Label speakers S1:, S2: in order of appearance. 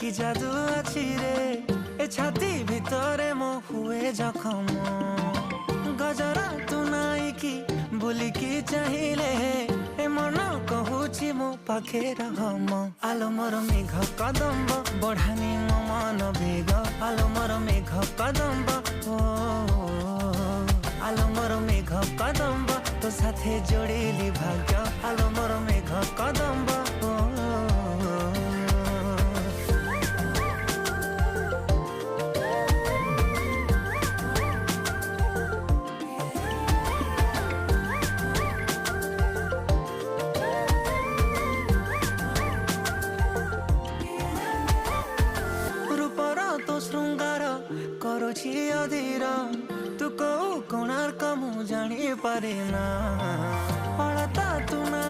S1: कि जादू अच्छी रे ए छाती भितरे मो हुए जखम गजरा तू नाई कि बुलिकी चाहिए ए मन कहूची मो पाखे रहम आलो मोर मेघ कदम्ब बढ़ानी मो मन बेग आलो मोर मेघ कदम्ब ओ आलो मोर मेघ कदम्ब तो साथे जोड़िली भाग्य आलो मोर मेघ कदम्ब तो श्रृंगार करुछि अधीर तू को कोणार्क मु जानी पारे ना।